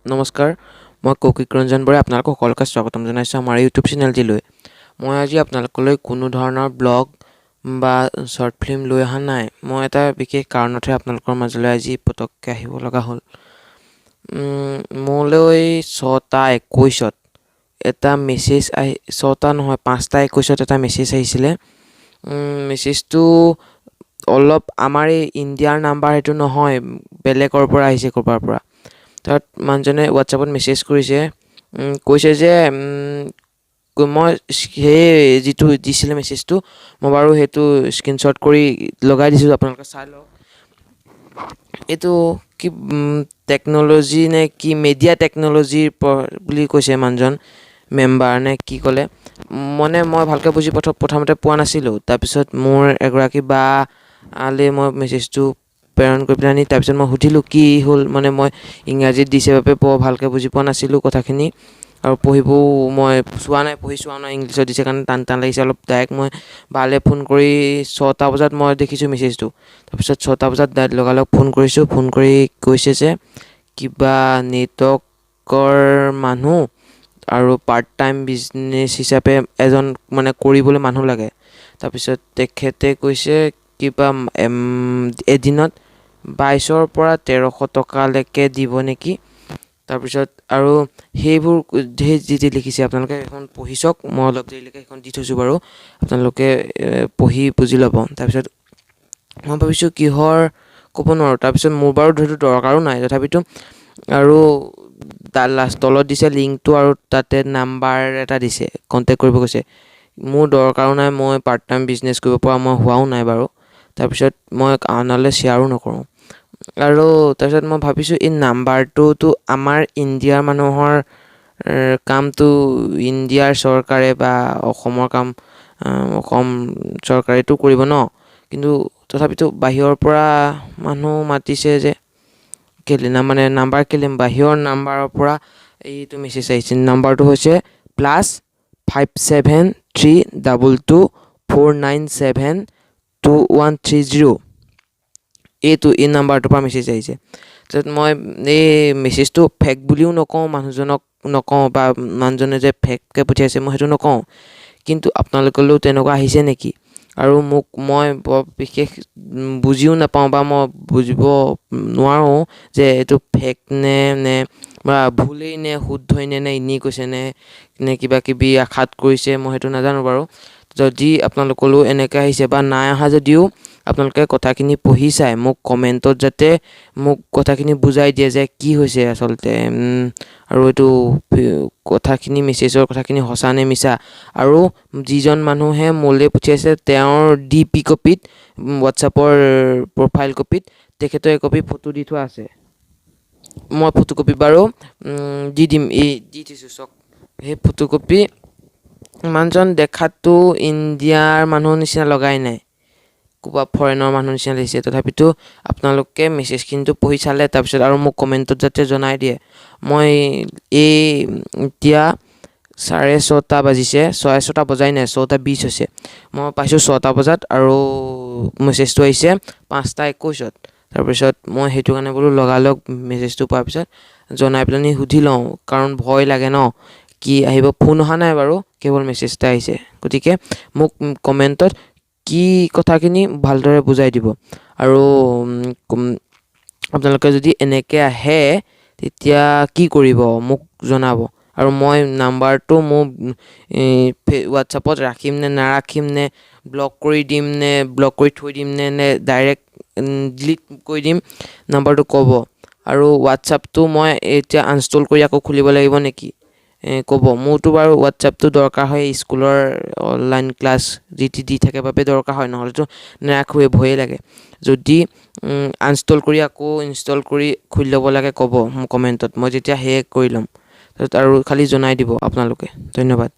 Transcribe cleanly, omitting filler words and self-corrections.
নমস্কাৰ মই কৌশিক ৰঞ্জন বৰাই আপোনালোকক সকলোকে স্বাগতম জনাইছোঁ আমাৰ ইউটিউব চেনেলটিলৈ। মই আজি আপোনালোকলৈ কোনো ধৰণৰ ব্লগ বা শ্বৰ্ট ফিল্ম লৈ অহা নাই। মই এটা বিশেষ কাৰণতহে আপোনালোকৰ মাজলৈ আজি পটককৈ আহিব লগা হ'ল। মোলৈ 6:21 এটা মেছেজ 6টা নহয় 5:21 এটা মেছেজ আহিছিলে। মেছেজটো অলপ আমাৰ এই ইণ্ডিয়াৰ নাম্বাৰ সেইটো নহয়, বেলেগৰ পৰা আহিছে ক'ৰবাৰ পৰা। তাত মানুহজনে হোৱাটছআপত মেছেজ কৰিছে, কৈছে যে মই সেই যিটো দিছিলে মেছেজটো মই বাৰু সেইটো স্ক্ৰীনশ্বট কৰি লগাই দিছোঁ, আপোনালোকে চাই লওক। এইটো কি টেকন'লজি নে কি মিডিয়া টেকন'লজিৰ বুলি কৈছে মানুহজন, মেম্বাৰ নে কি ক'লে মানে মই ভালকৈ বুজি প্ৰথমতে পোৱা নাছিলোঁ। তাৰপিছত মোৰ এগৰাকী বালৈ মই মেছেজটো প্ৰেৰণ কৰি পেলাই তাৰপিছত মই সুধিলোঁ কি হ'ল, মানে মই ইংৰাজীত দিছে বাবে বৰ ভালকৈ বুজি পোৱা নাছিলোঁ কথাখিনি, আৰু পঢ়িবও মই পঢ়ি চোৱা নাই, ইংলিছত দিছে কাৰণে টান লাগিছে অলপ। ডাইৰেক্ট মই বালৈ ফোন কৰি 6টা বজাত মই দেখিছোঁ মেছেজটো। তাৰপিছত 6টা বজাত লগালগ ফোন কৰিছোঁ, ফোন কৰি কৈছে যে কিবা নেটৱৰ্কৰ মানুহ আৰু পাৰ্ট টাইম বিজনেছ হিচাপে এজন মানে কৰিবলৈ মানুহ লাগে। তাৰপিছত তেখেতে কৈছে কিবা এদিনত 2200 পৰা 1300 টকালৈকে দিব নেকি। তাৰপিছত আৰু সেইবোৰ যি লিখিছে আপোনালোকে এখন পঢ়ি চাওক, মই অলপ দেৰিলৈকে সেইখন দি থৈছোঁ বাৰু, আপোনালোকে পঢ়ি বুজি ল'ব। তাৰপিছত মই ভাবিছোঁ কিহৰ ক'ব নোৱাৰোঁ। তাৰপিছত মোৰ বাৰু সেইটো দৰকাৰো নাই, তথাপিতো আৰু তলত দিছে লিংকটো আৰু তাতে নাম্বাৰ এটা দিছে, কণ্টেক্ট কৰিব কৈছে। মোৰ দৰকাৰো নাই, মই পাৰ্ট টাইম বিজনেছ কৰিব পৰা মই হোৱাও নাই বাৰু। তাৰপিছত মই আনলৈ শ্বেয়াৰো নকৰোঁ। আৰু তাৰপিছত মই ভাবিছোঁ এই নাম্বাৰটোতো আমাৰ ইণ্ডিয়াৰ মানুহৰ কামটো ইণ্ডিয়াৰ চৰকাৰে বা অসমৰ কাম অসম চৰকাৰেতো কৰিব ন, কিন্তু তথাপিতো বাহিৰৰ পৰা মানুহ মাতিছে যে কেলে মানে নাম্বাৰ কেলে বাহিৰৰ নাম্বাৰৰ পৰা এইটো মেছেজ আহিছে। নাম্বাৰটো হৈছে +573224972130। এই নাম্বাৰটোৰ পৰা মেছেজ আহিছে। তাৰপিছত মই এই মেছেজটো ফেক বুলিও নকওঁ, মানুহজনক নকওঁ বা মানুহজনে যে ফেককৈ পঠিয়াইছে মই সেইটো নকওঁ, কিন্তু আপোনালোকলৈও তেনেকুৱা আহিছে নেকি? আৰু মই বৰ বিশেষ বুজিও নাপাওঁ বা মই বুজিব নোৱাৰোঁ যে এইটো ফেক নে বা ভুলেই নে শুদ্ধই নে এনেই কৈছে নে কিবা কিবি আশাত কৰিছে, মই সেইটো নাজানো বাৰু। যদি আপোনালোকলৈও এনেকৈ আহিছে বা নাই অহা যদিও আপোনালোকে কথাখিনি পঢ়ি চাই মোক কমেণ্টত যাতে মোক কথাখিনি বুজাই দিয়ে যে কি হৈছে আচলতে, আৰু এইটো কথাখিনি মেছেজৰ কথাখিনি সঁচা নে মিছা। আৰু যিজন মানুহে মোলৈ পঠিয়াইছে তেওঁৰ DP কপিত, হোৱাটছআপৰ প্ৰফাইল কপিত তেখেতৰ একপি ফটো দি থোৱা আছে। মই ফটোকপি বাৰু দি দিম, দি থৈছোঁ চাওক। সেই ফটোকপি মানুহজন দেখাততো ইণ্ডিয়াৰ মানুহৰ নিচিনা লগাই নাই, ক'ৰবা ফৰেনৰ মানুহ নিচিনা লাগিছে। তথাপিতো আপোনালোকে মেছেজখিনিতো পঢ়ি চালে তাৰপিছত আৰু মোক কমেণ্টত যাতে জনাই দিয়ে। মই এতিয়া 6:30 বাজিছে, 6:30 বজাই নাই, 6:20 হৈছে। মই পাইছোঁ 6টা বজাত আৰু মেছেজটো আহিছে 5:21। তাৰপিছত মই সেইটো কাৰণে বোলো লগালগ মেছেজটো পোৱাৰ পিছত জনাই পেলাই সুধি লওঁ, কাৰণ ভয় লাগে ন কি আহিব। ফোন অহা নাই বাৰু, কেৱল মেছেজ এটা আহিছে। গতিকে মোক কমেণ্টত কি কথাখিনি ভালদৰে বুজাই দিব। আৰু আপোনালোকে যদি এনেকৈ আহে তেতিয়া কি কৰিব মোক জনাব। আৰু মই নাম্বাৰটো মোৰ হোৱাটছআপত ৰাখিম নে নাৰাখিম, নে ব্লক কৰি দিম নে ব্লক কৰি থৈ দিম নে ডাইৰেক্ট ডিলিট কৰি দিম, নাম্বাৰটো ক'ব। আৰু হোৱাটছআপটো মই এতিয়া আনইনষ্টল কৰি আকৌ খুলিব লাগিব নেকি ক'ব। মোৰতো বাৰু হোৱাটছআপটো দৰকাৰ হয়, স্কুলৰ অনলাইন ক্লাছ দি থাকে বাবে দৰকাৰ হয়, নহ'লেতো নাৰাখোৱে, ভয়ে লাগে। যদি আনইনষ্টল কৰি আকৌ ইনষ্টল কৰি খুলি ল'ব লাগে ক'ব মোক কমেণ্টত, মই যেতিয়া সেয়ে কৰি ল'ম। আৰু খালি জনাই দিব আপোনালোকে। ধন্যবাদ।